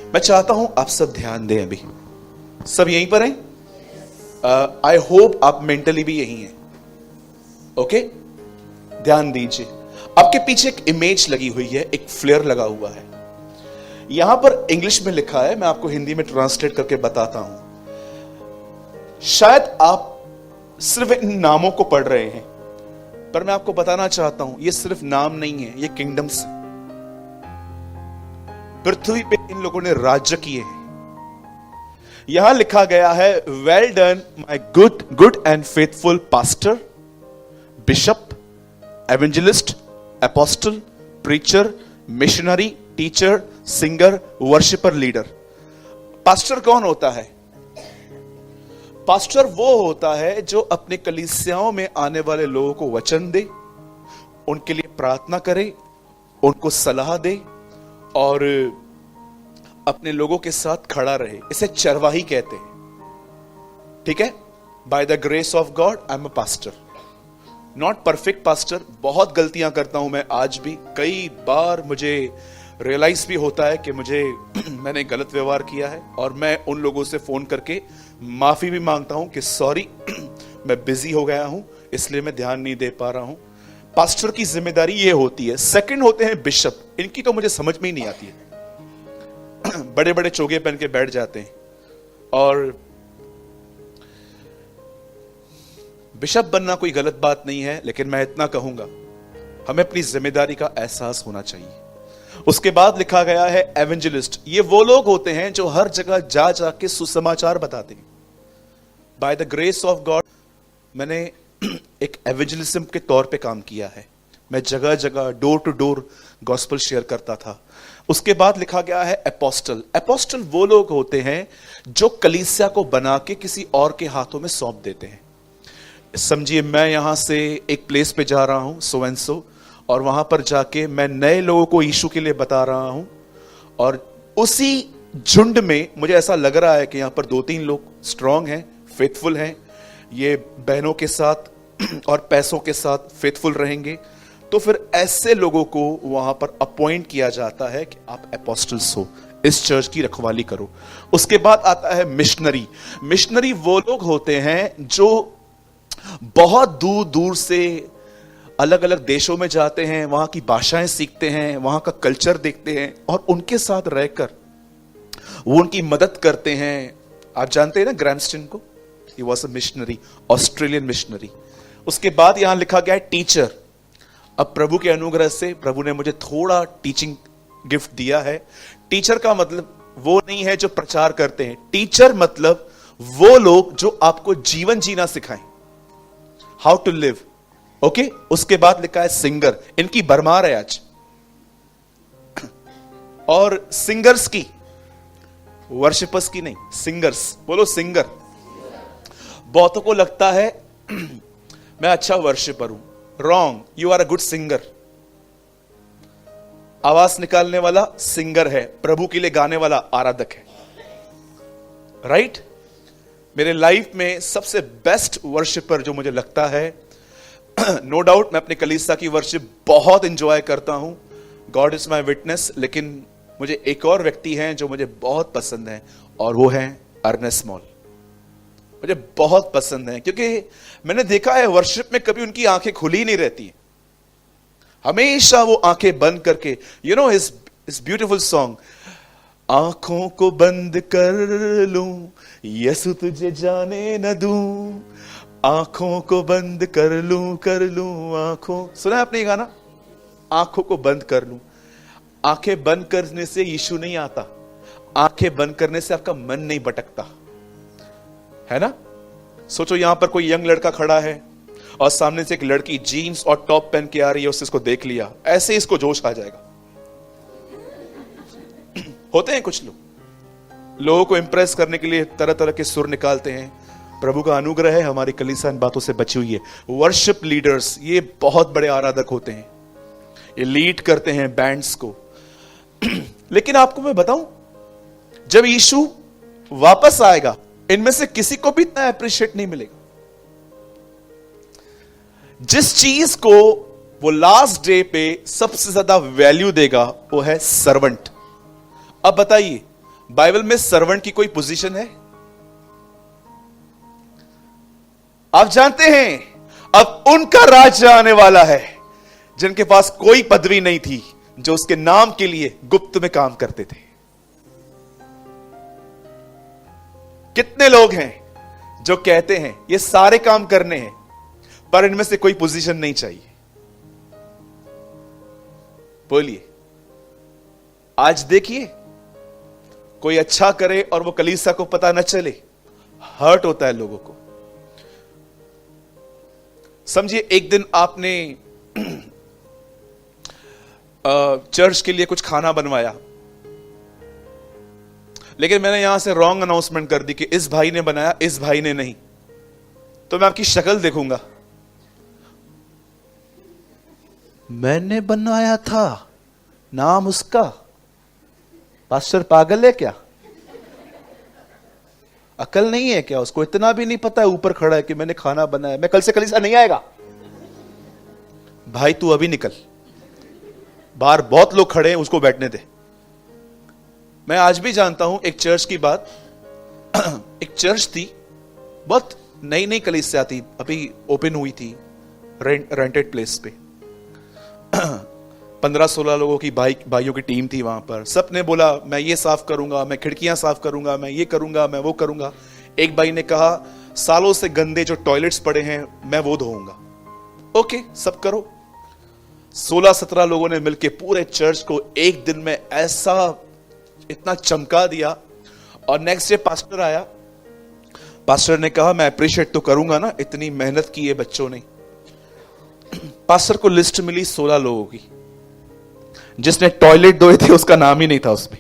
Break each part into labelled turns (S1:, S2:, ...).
S1: मैं चाहता हूं आप सब ध्यान दें। अभी सब यहीं पर हैं। आई होप आप मेंटली भी यहीं हैं। ओके, ध्यान दीजिए। आपके पीछे एक इमेज लगी हुई है, एक फ्लेयर लगा हुआ है। यहां पर इंग्लिश में लिखा है, मैं आपको हिंदी में ट्रांसलेट करके बताता हूं। शायद आप सिर्फ इन नामों को पढ़ रहे हैं, पर मैं आपको बताना चाहता हूं ये सिर्फ नाम नहीं है, ये किंगडम्स है। पृथ्वी पे इन लोगों ने राज्य किए हैं। यहां लिखा गया है, well done my good and faithful pastor, bishop, evangelist, apostle, preacher, missionary, teacher, singer, worshipper, leader. Pastor कौन होता है? पास्टर वो होता है जो अपने कलीसियाओं में आने वाले लोगों को वचन दे, उनके लिए प्रार्थना करे, उनको सलाह दे और अपने लोगों के साथ खड़ा रहे। इसे चरवाही कहते हैं। ठीक है? By the grace of God I am a pastor, not perfect pastor. बहुत गलतियां करता हूं मैं आज भी। कई बार मुझे रियलाइज भी होता है कि मैंने गलत व्यवहार किया है, और मैं उन लोगों से फोन करके माफी भी मांगता हूं कि सॉरी, मैं बिजी हो गया हूं, इसलिए मैं ध्यान नहीं दे पा रहा हूं। पास्टर की जिम्मेदारी ये होती है। सेकंड होते हैं बिशप। इनकी तो मुझे समझ में ही नहीं आती है। बड़े बड़े चोगे पहन के बैठ जाते हैं, और बिशप बनना कोई गलत बात नहीं है, लेकिन मैं इतना कहूंगा, हमें अपनी जिम्मेदारी का एहसास होना चाहिए। उसके बाद लिखा गया है एवेंजलिस्ट। ये वो लोग होते हैं जो हर जगह जा जाके सुसमाचार बताते हैं। By the grace of God मैंने एक एवेंजलिज्म के तौर पे काम किया है। मैं जगह जगह door to door gospel share करता था। उसके बाद लिखा गया है एपोस्टल। एपोस्टल वो लोग होते हैं जो कलीसिया को बना के किसी और के हाथों में सौंप देते हैं। समझिए, मैं यहां से एक प्लेस पे जा रहा हूं, सो एंड सो, और वहां पर जाके मैं नए लोगों को यीशु के लिए बता रहा हूं, और उसी झुंड में मुझे ऐसा लग रहा है कि यहां पर 2-3 लोग स्ट्रांग हैं, फेथफुल हैं, ये बहनों के साथ और पैसों के साथ फेथफुल रहेंगे, तो फिर ऐसे लोगों को वहां पर अपॉइंट किया जाता है कि आप एपोस्टल्स हो, इस चर्च की रखवाली करो। उसके बाद आता है मिशनरी। मिशनरी वो लोग होते हैं जो बहुत दूर दूर से अलग अलग देशों में जाते हैं, वहां की भाषाएं सीखते हैं, वहां का कल्चर देखते हैं, और उनके साथ रहकर वो उनकी मदद करते हैं। आप जानते हैं ना ग्रैमस्टन को, he was a missionary, Australian missionary. उसके बाद यहां लिखा गया है टीचर। अब प्रभु के अनुग्रह से प्रभु ने मुझे थोड़ा टीचिंग गिफ्ट दिया है। टीचर का मतलब वो नहीं है जो प्रचार करते हैं। टीचर मतलब वो लोग जो आपको जीवन जीना सिखाएं, हाउ टू लिव। ओके, उसके बाद लिखा है सिंगर। इनकी भरमार है आज। और सिंगर्स की, वर्शिपर्स की नहीं, सिंगर्स। बोलो सिंगर। बहुतों को लगता है मैं अच्छा वर्शिपर हूं। Wrong, you are a good singer. आवाज निकालने वाला सिंगर है, प्रभु के लिए गाने वाला आराधक है। राइट? मेरे लाइफ में सबसे बेस्ट वर्शिपर जो मुझे लगता है, नो डाउट मैं अपने कलीसिया की वर्शिप बहुत एंजॉय करता हूं, गॉड इज माई विटनेस, लेकिन मुझे एक और व्यक्ति हैं जो मुझे बहुत पसंद है, और वो है अर्नेस्ट मॉल। मुझे बहुत पसंद है क्योंकि मैंने देखा है वर्शिप में कभी उनकी आंखें खुली नहीं रहती, हमेशा वो आंखें बंद करके, you know his beautiful song, आंखों को बंद कर लूं यसु तुझे जाने न दूं, आंखों को बंद कर लूं आंखों। सुना है आपने ये गाना? आंखों को बंद कर लूं। आंखें बंद करने से यीशु नहीं आता, आंखें बंद करने से आपका मन नहीं भटकता, है ना? सोचो यहां पर कोई यंग लड़का खड़ा है और सामने से एक लड़की जीन्स और टॉप पहन के आ रही है, उसने इसको देख लिया, ऐसे इसको जोश आ जाएगा। होते हैं कुछ लोग, लोगों को इंप्रेस करने के लिए तरह तरह के सुर निकालते हैं। प्रभु का अनुग्रह है, हमारी कलीसिया इन बातों से बची हुई है। वर्शिप लीडर्स, ये बहुत बड़े आराधक होते हैं, ये लीड करते हैं बैंड्स को। लेकिन आपको मैं बताऊं, जब यीशु वापस आएगा, इनमें से किसी को भी इतना अप्रिशिएट नहीं मिलेगा। जिस चीज को वो लास्ट डे पे सबसे ज्यादा वैल्यू देगा वो है सर्वेंट। अब बताइए, बाइबल में सर्वेंट की कोई पोजीशन है? आप जानते हैं अब उनका राज्य आने वाला है जिनके पास कोई पदवी नहीं थी, जो उसके नाम के लिए गुप्त में काम करते थे। कितने लोग हैं जो कहते हैं ये सारे काम करने हैं, पर इनमें से कोई पोजीशन नहीं चाहिए? बोलिए। आज देखिए, कोई अच्छा करे और वो कलीसिया को पता न चले, हर्ट होता है लोगों को। समझिए, एक दिन आपने चर्च के लिए कुछ खाना बनवाया, लेकिन मैंने यहां से रॉन्ग अनाउंसमेंट कर दी कि इस भाई ने बनाया, इस भाई ने नहीं, तो मैं आपकी शक्ल देखूंगा। मैंने बनवाया था, नाम उसका। पास्टर पागल है क्या? अकल नहीं है क्या उसको? इतना भी नहीं पता है ऊपर खड़ा है कि मैंने खाना बनाया, मैं कल से कलीसिया नहीं आएगा। भाई तू अभी निकल, बाहर बहुत लोग खड़े हैं, उसको बैठने दे। मैं आज भी जानता हूं एक चर्च की बात। एक चर्च थी, बहुत नई नई कलीसिया थी, अभी ओपन हुई थी, रेंटेड प्लेस पे। 15-16 लोगों की भाइयों की टीम थी वहां पर। सबने बोला मैं ये साफ करूंगा, मैं खिड़कियां साफ करूंगा, मैं ये करूंगा, मैं वो करूंगा। एक भाई ने कहा सालों से गंदे जो टॉयलेट्स पड़े हैं मैं वो धोऊंगा। ओके, सब करो। 16-17 लोगों ने मिलकर पूरे चर्च को एक दिन में ऐसा इतना चमका दिया। और नेक्स्ट डे पास्टर आया। पास्टर ने कहा मैं अप्रिशिएट तो करूंगा ना, इतनी मेहनत की है बच्चों ने। पास्टर को लिस्ट मिली 16 लोगों की, जिसने टॉयलेट धोए थे उसका नाम ही नहीं था उसमें।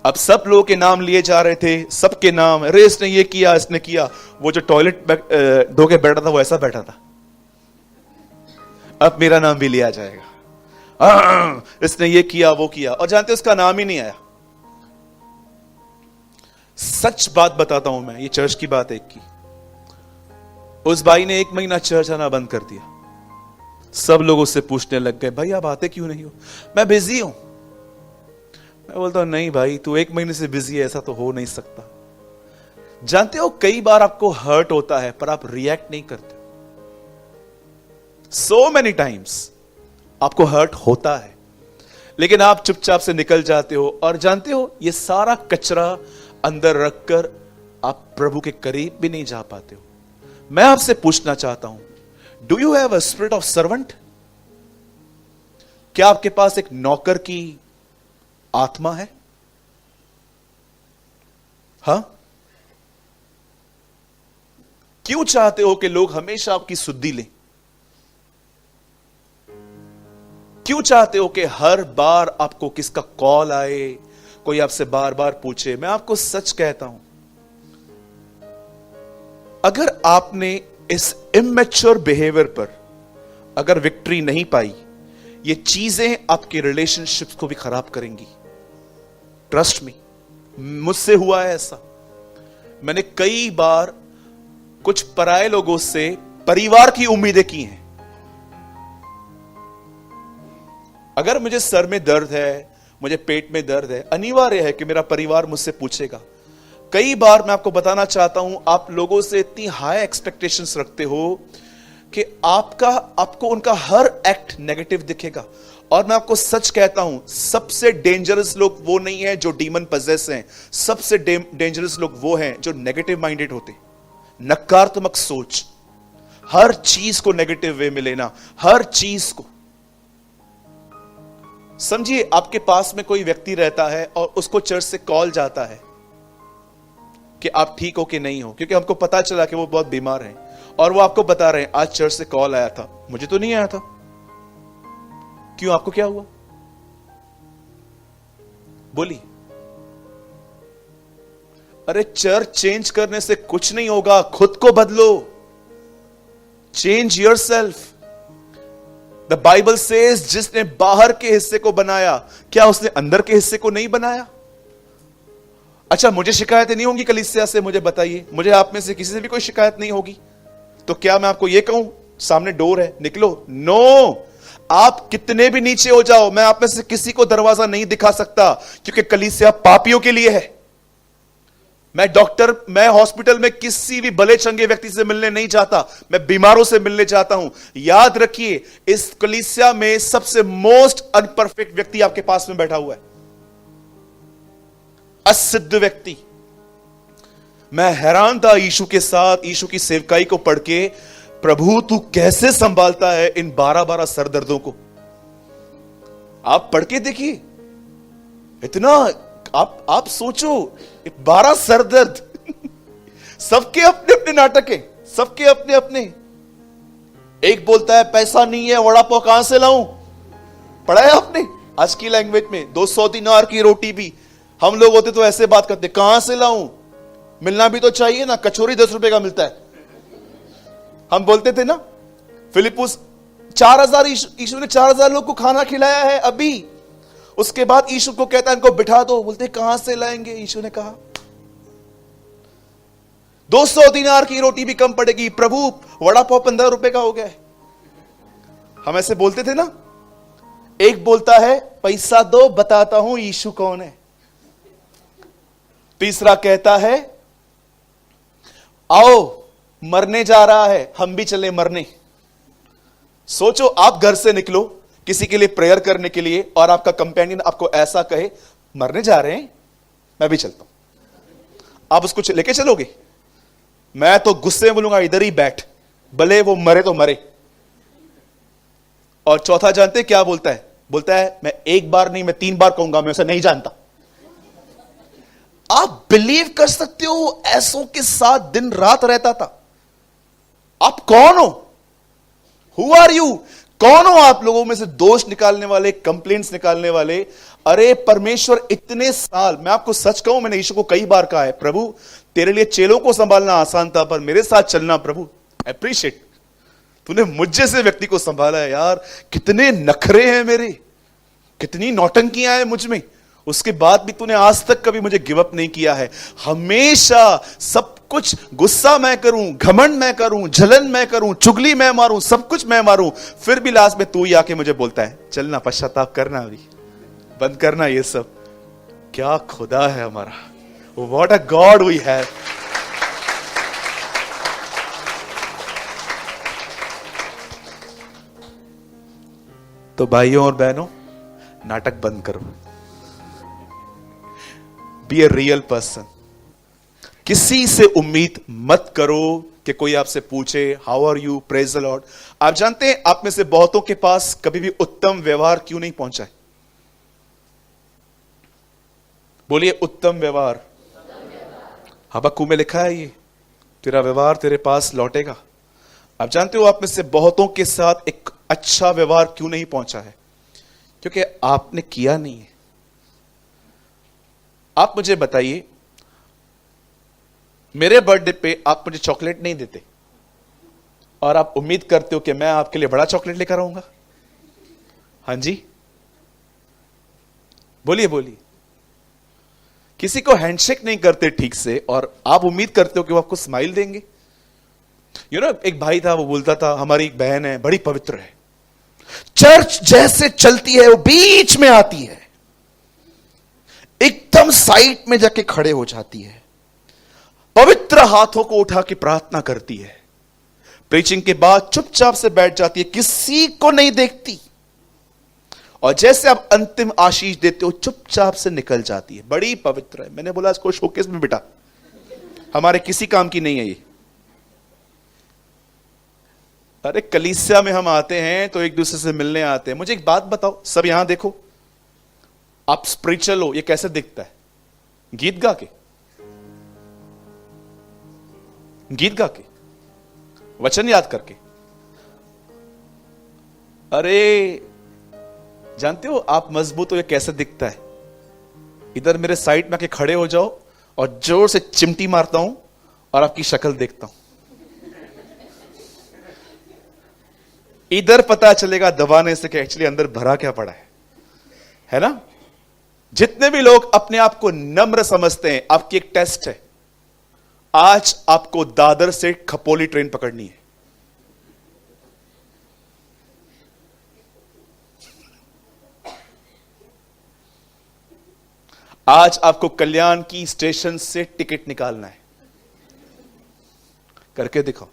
S1: अब सब लोगों के नाम लिए जा रहे थे, सबके नाम, अरे इसने ये किया, इसने किया। वो जो टॉयलेट धो के बैठा था वो ऐसा बैठा था, अब मेरा नाम भी लिया जाएगा, इसने ये किया वो किया, और जानते उसका नाम ही नहीं आया। सच बात बताता हूं मैं, ये चर्च की बात एक की। उस भाई ने 1 महीना चर्च आना बंद कर दिया। सब लोग उससे पूछने लग गए भाई आप आते क्यों नहीं हो? मैं बिजी हूं। मैं बोलता हूं नहीं भाई, तू 1 महीने से बिजी है, ऐसा तो हो नहीं सकता। जानते हो कई बार आपको हर्ट होता है पर आप रिएक्ट नहीं करते। सो मेनी टाइम्स आपको हर्ट होता है, लेकिन आप चुपचाप से निकल जाते हो। और जानते हो ये सारा कचरा अंदर रखकर आप प्रभु के करीब भी नहीं जा पाते हो। मैं आपसे पूछना चाहता हूं, do you have a spirit of servant? क्या आपके पास एक नौकर की आत्मा है? हां? क्यों चाहते हो कि लोग हमेशा आपकी सुद्धि लें? क्यों चाहते हो कि हर बार आपको किसका कॉल आए, कोई आपसे बार बार पूछे? मैं आपको सच कहता हूं, अगर आपने इस इमेच्योर बिहेवियर पर अगर विक्ट्री नहीं पाई, ये चीजें आपके रिलेशनशिप्स को भी खराब करेंगी। ट्रस्ट मी, मुझसे हुआ है ऐसा। मैंने कई बार कुछ पराये लोगों से परिवार की उम्मीदें की हैं। अगर मुझे सर में दर्द है, मुझे पेट में दर्द है, अनिवार्य है कि मेरा परिवार मुझसे पूछेगा। कई बार मैं आपको बताना चाहता हूं, आप लोगों से इतनी हाई एक्सपेक्टेशंस रखते हो कि आपको उनका हर एक्ट नेगेटिव दिखेगा। और मैं आपको सच कहता हूं, सबसे डेंजरस लोग वो नहीं है जो डीमन पजेस हैं, सबसे डेंजरस लोग वो हैं जो नेगेटिव माइंडेड होते, नकारात्मक सोच, हर चीज को नेगेटिव वे में लेना, हर चीज को। समझिए आपके पास में कोई व्यक्ति रहता है और उसको चर्च से कॉल जाता है कि आप ठीक हो कि नहीं हो, क्योंकि हमको पता चला कि वो बहुत बीमार हैं, और वो आपको बता रहे हैं आज चर्च से कॉल आया था, मुझे तो नहीं आया था। क्यों, आपको क्या हुआ? बोलिए। अरे चर्च चेंज करने से कुछ नहीं होगा, खुद को बदलो। Change yourself. The Bible says जिसने बाहर के हिस्से को बनाया, क्या उसने अंदर के हिस्से को नहीं बनाया? अच्छा, मुझे शिकायतें नहीं होंगी कलीसिया से, मुझे बताइए। मुझे आप में से किसी से भी कोई शिकायत नहीं होगी, तो क्या मैं आपको यह कहूं सामने डोर है निकलो? नो। आप कितने भी नीचे हो जाओ, मैं आप में से किसी को दरवाजा नहीं दिखा सकता, क्योंकि कलीसिया पापियों के लिए है। मैं हॉस्पिटल में किसी भी भले चंगे व्यक्ति से मिलने नहीं चाहता, मैं बीमारों से मिलने चाहता हूं। याद रखिए, इस कलीसिया में सबसे मोस्ट अनपरफेक्ट व्यक्ति आपके पास में बैठा हुआ है, असिद्ध व्यक्ति। मैं हैरान था यीशु के साथ, यीशु की सेवकाई को पढ़ के, प्रभु तू कैसे संभालता है इन 12-12 सरदर्दों को। आप पढ़ के देखिए, इतना आप सोचो, 12 सरदर्द सबके अपने अपने नाटक है, सबके अपने अपने। एक बोलता है पैसा नहीं है, वड़ा पाव कहां से लाऊं। पढ़ा है आपने आज की लैंग्वेज में, 200 दिनार की रोटी भी, हम लोग होते तो ऐसे बात करते, कहां से लाऊं, मिलना भी तो चाहिए ना, कचौरी 10 रुपए का मिलता है। हम बोलते थे ना, फिलिपुस 4000, यीशु ने 4000 लोग को खाना खिलाया है अभी। उसके बाद यीशु को कहता है इनको बिठा दो, बोलते कहां से लाएंगे। यीशु ने कहा 200 दिनार की रोटी भी कम पड़ेगी, प्रभु वड़ा पाव 15 रुपए का हो गया है। हम ऐसे बोलते थे ना। एक बोलता है पैसा दो बताता हूं यीशु कौन है। तीसरा कहता है आओ मरने जा रहा है, हम भी चले मरने। सोचो, आप घर से निकलो किसी के लिए प्रेयर करने के लिए, और आपका कंपेनियन आपको ऐसा कहे मरने जा रहे हैं, मैं भी चलता हूं। आप उसको लेके चलोगे? मैं तो गुस्से में बोलूंगा इधर ही बैठ, भले वो मरे तो मरे। और चौथा जानते क्या बोलता है? बोलता है मैं एक बार नहीं, मैं 3 बार कहूंगा, मैं उसे नहीं जानता। आप बिलीव कर सकते हो, ऐसों के साथ दिन रात रहता था। आप कौन हो? Who are you? कौन हो आप लोगों में से दोष निकालने वाले, कंप्लेंट्स निकालने वाले? अरे परमेश्वर इतने साल, मैं आपको सच कहूं, मैंने यीशु को कई बार कहा है, प्रभु तेरे लिए चेलों को संभालना आसान था, पर मेरे साथ चलना प्रभु अप्रिशिएट, तूने मुझ जैसे व्यक्ति को संभाला है। यार कितने नखरे हैं मेरे, कितनी नौटंकियां हैं मुझ में, उसके बाद भी तूने आज तक कभी मुझे गिव अप नहीं किया है। हमेशा सब कुछ गुस्सा मैं करूं, घमंड मैं करूं, जलन मैं करूं, चुगली मैं मारूं, सब कुछ मैं मारूं, फिर भी लास्ट में तू ही आके मुझे बोलता है चलना, पश्चाताप करना, अभी बंद करना ये सब। क्या खुदा है हमारा, what a God we have. तो भाइयों और बहनों, नाटक बंद करो, बी ए रियल पर्सन। किसी से उम्मीद मत करो कि कोई आपसे पूछे how are you, praise the Lord. आप जानते हैं आप में से बहुतों के पास कभी भी उत्तम व्यवहार क्यों नहीं पहुंचा है? बोलिए उत्तम व्यवहार। हबक्कू में लिखा है ये, तेरा व्यवहार तेरे पास लौटेगा। आप जानते हो आप में से बहुतों के साथ एक अच्छा व्यवहार क्यों नहीं पहुंचा है? क्योंकि आपने किया नहीं है। आप मुझे बताइए, मेरे बर्थडे पे आप मुझे चॉकलेट नहीं देते और आप उम्मीद करते हो कि मैं आपके लिए बड़ा चॉकलेट लेकर आऊंगा। हां जी, बोलिए बोलिए। किसी को हैंडशेक नहीं करते ठीक से और आप उम्मीद करते हो कि वो आपको स्माइल देंगे। एक भाई था, वो बोलता था हमारी एक बहन है, बड़ी पवित्र है, चर्च जैसे चलती है वो बीच में आती है, एकदम साइड में जाके खड़े हो जाती है, पवित्र हाथों को उठा के प्रार्थना करती है, प्रीचिंग के बाद चुपचाप से बैठ जाती है, किसी को नहीं देखती, और जैसे आप अंतिम आशीष देते हो चुपचाप से निकल जाती है। बड़ी पवित्र है। मैंने बोला इसको शोकेस में बिठा, हमारे किसी काम की नहीं है ये। अरे कलीसिया में हम आते हैं तो एक दूसरे से मिलने आते हैं। मुझे एक बात बताओ, सब यहां देखो, आप स्पिरिचुअल हो, ये कैसे दिखता है? गीत गा के, गीत गा के, वचन याद करके। अरे जानते हो आप मजबूत हो ये कैसे दिखता है? इधर मेरे साइड में आके खड़े हो जाओ और जोर से चिमटी मारता हूं और आपकी शक्ल देखता हूं, इधर पता चलेगा दबाने से कि एक्चुअली अंदर भरा क्या पड़ा है ना? जितने भी लोग अपने आप को नम्र समझते हैं, आपकी एक टेस्ट है, आज आपको दादर से खपोली ट्रेन पकड़नी है। आज आपको कल्याण की स्टेशन से टिकट निकालना है, करके दिखाओ,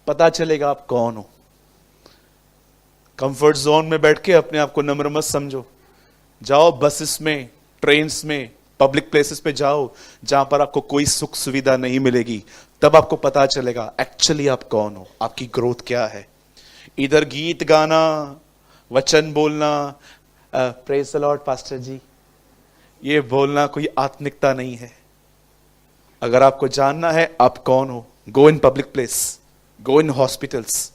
S1: पता चलेगा आप कौन हो। कंफर्ट जोन में बैठ के अपने आप को नम्र मत समझो। जाओ बसेस में, ट्रेन्स में, पब्लिक प्लेसेस पे जाओ जहां पर आपको कोई सुख सुविधा नहीं मिलेगी, तब आपको पता चलेगा एक्चुअली आप कौन हो, आपकी ग्रोथ क्या है। इधर गीत गाना, वचन बोलना, प्रेज द लॉर्ड पास्टर जी, ये बोलना कोई आत्मिकता नहीं है। अगर आपको जानना है आप कौन हो, go in public place, go in hospitals,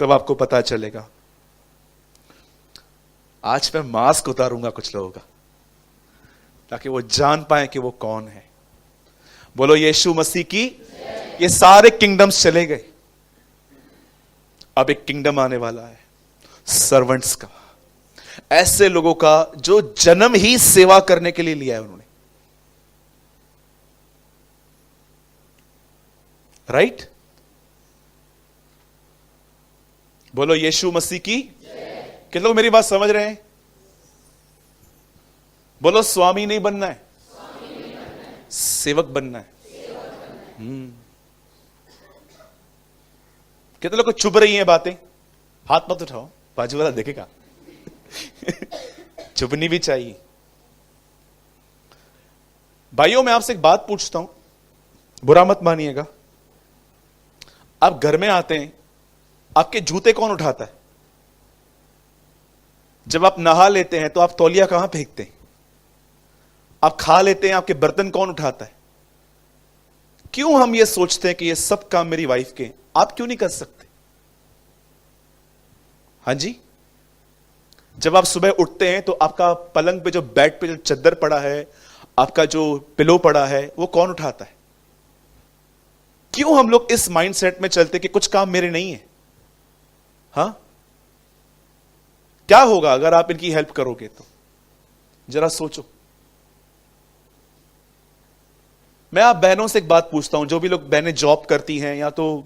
S1: तब आपको पता चलेगा। आज मैं मास्क उतारूंगा कुछ लोगों का, ताकि वो जान पाए कि वो कौन है। बोलो यीशु मसीह की। ये सारे किंगडम्स चले गए, अब एक किंगडम आने वाला है सर्वेंट्स का, ऐसे लोगों का जो जन्म ही सेवा करने के लिए लिया है उन्होंने। राइट? बोलो यीशु मसीह की। कितने लोग मेरी बात समझ रहे हैं? बोलो स्वामी नहीं बनना है, सेवक बनना है। कितने लोग को चुभ रही हैं बातें? हाथ मत उठाओ, बाजू वाला देखेगा। चुभनी भी चाहिए। भाइयों, मैं आपसे एक बात पूछता हूं, बुरा मत मानिएगा। आप घर में आते हैं, आपके जूते कौन उठाता है? जब आप नहा लेते हैं तो आप तौलिया कहां फेंकते हैं? आप खा लेते हैं, आपके बर्तन कौन उठाता है? क्यों हम ये सोचते हैं कि ये सब काम मेरी वाइफ के हैं? आप क्यों नहीं कर सकते? हां जी। जब आप सुबह उठते हैं तो आपका पलंग पे जो बेड पे जो चद्दर पड़ा है, आपका जो पिलो पड़ा है, वो कौन उठाता है? क्यों हम लोग इस माइंडसेट में चलते कि कुछ काम मेरे नहीं है? हां, क्या होगा अगर आप इनकी हेल्प करोगे तो? जरा सोचो। मैं आप बहनों से एक बात पूछता हूं, जो भी लोग बहनें जॉब करती हैं या तो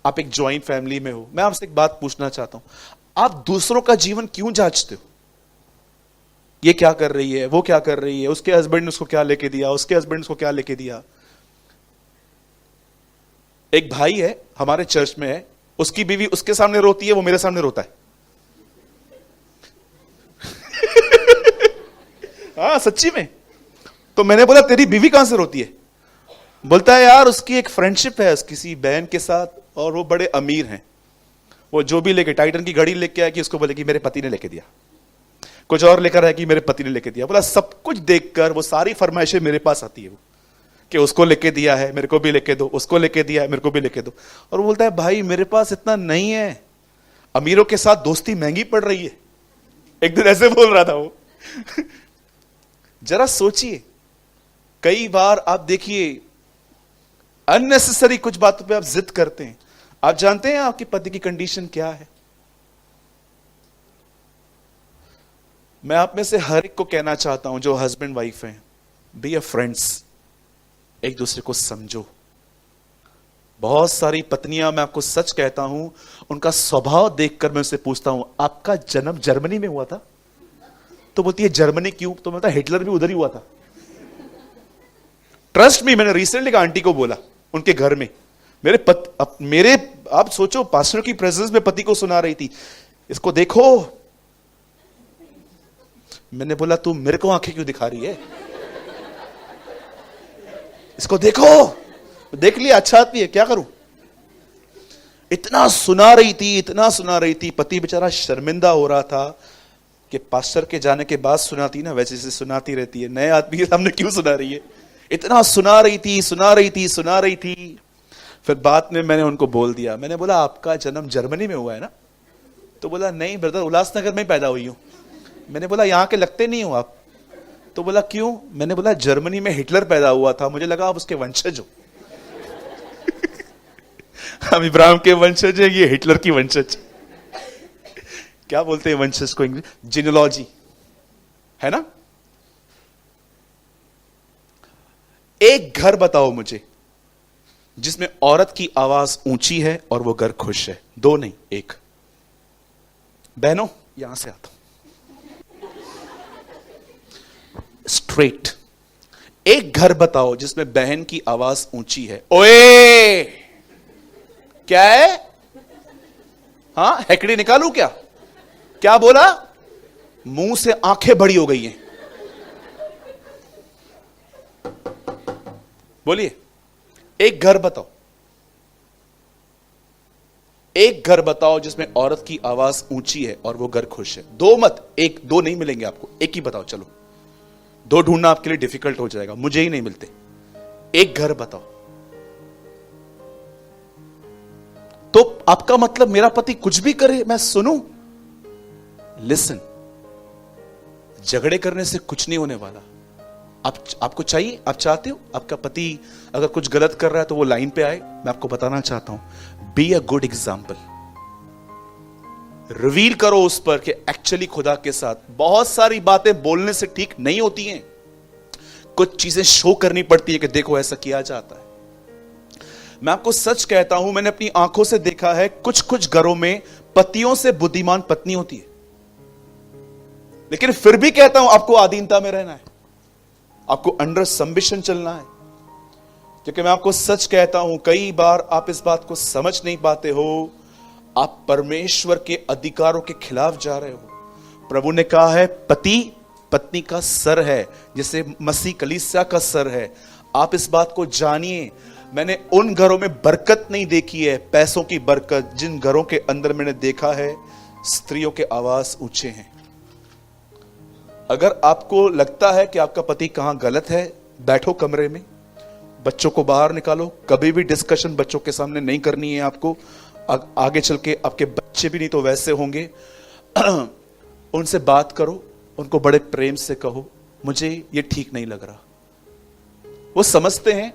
S1: आप एक ज्वाइंट फैमिली में हो, मैं आपसे एक बात पूछना चाहता हूं, आप दूसरों का जीवन क्यों जांचते हो? ये क्या कर रही है, वो क्या कर रही है, उसके हस्बैंड ने उसको क्या लेके दिया, उसके हस्बैंड ने उसको क्या लेके दिया। एक भाई है हमारे चर्च में है, उसकी बीवी उसके सामने रोती है, वो मेरे सामने रोता है। हाँ सच्ची में। तो मैंने बोला तेरी बीवी कहां से रोती है? बोलता है यार उसकी एक फ्रेंडशिप है किसी बहन के साथ, और वो बड़े अमीर हैं, वो जो भी लेके टाइटन की घड़ी लेके आएगी उसको बोलेगी मेरे पति ने लेके दिया, कुछ और लेकर आएगी मेरे पति ने लेके दिया। बोला सब कुछ देखकर वो सारी फरमाइशें मेरे पास आती है, वो कि उसको लेके दिया है मेरे को भी लेके दो, उसको लेके दिया है मेरे को भी लेके दो। और वो बोलता है भाई मेरे पास इतना नहीं है, अमीरों के साथ दोस्ती महंगी पड़ रही है। एक दिन ऐसे बोल रहा था वो। जरा सोचिए, कई बार आप देखिए अननेसेसरी कुछ बातों पे आप जिद करते हैं। आप जानते हैं आपके पति की कंडीशन क्या है? मैं आप में से हर एक को कहना चाहता हूं जो हस्बैंड वाइफ हैं, बी अ फ्रेंड्स, एक दूसरे को समझो। बहुत सारी पत्नियां, मैं आपको सच कहता हूं, उनका स्वभाव देखकर मैं उससे पूछता हूं आपका जन्म जर्मनी में हुआ था? तो बोलती है जर्मनी क्यों? तो मैं हिटलर भी उधर ही हुआ था। ट्रस्ट मी, मैंने रिसेंटली एक आंटी को बोला उनके घर में, मेरे आप सोचो पास्टर की प्रेजेंस में पति को सुना रही थी, इसको देखो। मैंने बोला तू मेरे को आंखें क्यों दिखा रही है? इसको देखो। देख लिया, अच्छा आदमी है, क्या करूं? इतना सुना रही थी, इतना सुना रही थी, पति बेचारा शर्मिंदा हो रहा था कि पास्टर के जाने के बाद सुनाती ना, वैसे से सुनाती रहती है, नए आदमी के सामने क्यों सुना रही है? इतना सुना रही थी, सुना रही थी, सुना रही थी। फिर बाद में मैंने उनको बोल दिया, मैंने बोला आपका जन्म जर्मनी में हुआ है ना? तो बोला नहीं ब्रदर, उल्लासनगर में पैदा हुई हूं। मैंने बोला यहां के लगते नहीं हो आप? तो बोला क्यों? मैंने बोला जर्मनी में हिटलर पैदा हुआ था, मुझे लगा आप उसके वंशज हो। हम इब्राहिम के वंशज है, ये हिटलर की वंशज। क्या बोलते हैं वंशज को इंग्लिश? जीनोलॉजी, है ना? एक घर बताओ मुझे जिसमें औरत की आवाज ऊंची है और वो घर खुश है। दो नहीं, एक। बहनों यहां से आता हूं। स्ट्रेट। एक घर बताओ जिसमें बहन की आवाज ऊंची है, ओए क्या है? हाँ, हेकड़ी निकालू क्या? क्या बोला? मुंह से आंखें बड़ी हो गई हैं। बोलिए, एक घर बताओ, एक घर बताओ जिसमें औरत की आवाज ऊंची है और वो घर खुश है। दो मत, एक दो नहीं मिलेंगे आपको, एक ही बताओ। चलो, दो ढूंढना आपके लिए डिफिकल्ट हो जाएगा, मुझे ही नहीं मिलते। एक घर बताओ। तो आपका मतलब मेरा पति कुछ भी करे मैं सुनूं? लिसन, झगड़े करने से कुछ नहीं होने वाला। आपको चाहिए, आप चाहते हो आपका पति अगर कुछ गलत कर रहा है तो वो लाइन पे आए? मैं आपको बताना चाहता हूं, be a good example. Reveal करो उस पर कि एक्चुअली खुदा के साथ बहुत सारी बातें बोलने से ठीक नहीं होती हैं। कुछ चीजें शो करनी पड़ती है कि देखो ऐसा किया जाता है। मैं आपको सच कहता हूं, मैंने अपनी आंखों से देखा है, कुछ कुछ घरों में पतियों से बुद्धिमान पत्नी होती है। लेकिन फिर भी कहता हूं, आपको अधीनता में रहना है, आपको अंडर सबमिशन चलना है। क्योंकि मैं आपको सच कहता हूं, कई बार आप इस बात को समझ नहीं पाते हो, आप परमेश्वर के अधिकारों के खिलाफ जा रहे हो। प्रभु ने कहा है पति पत्नी का सर है, जैसे मसीह कलीसिया का सर है। आप इस बात को जानिए। मैंने उन घरों में बरकत नहीं देखी है, पैसों की बरकत, जिन घरों के अंदर मैंने देखा है स्त्रियों के आवाज ऊंचे हैं। अगर आपको लगता है कि आपका पति कहां गलत है, बैठो कमरे में, बच्चों को बाहर निकालो। कभी भी डिस्कशन बच्चों के सामने नहीं करनी है आपको। आगे चल के आपके बच्चे भी नहीं तो वैसे होंगे। उनसे बात करो, उनको बड़े प्रेम से कहो, मुझे ये ठीक नहीं लग रहा। वो समझते हैं,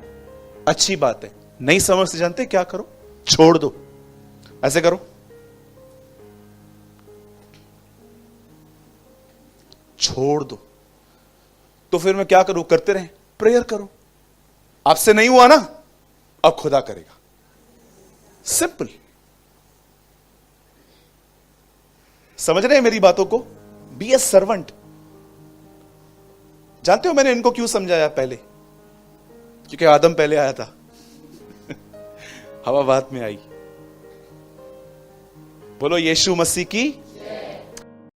S1: अच्छी बात है। नहीं समझते, जानते क्या करो? छोड़ दो। ऐसे करो, छोड़ दो। तो फिर मैं क्या करूं? करते रहें, प्रेयर करो। आपसे नहीं हुआ ना, अब खुदा करेगा। सिंपल। समझ रहे हैं मेरी बातों को? Be a servant. जानते हो मैंने इनको क्यों समझाया पहले? क्योंकि आदम पहले आया था। हवा बाद में आई। बोलो यीशु मसीह की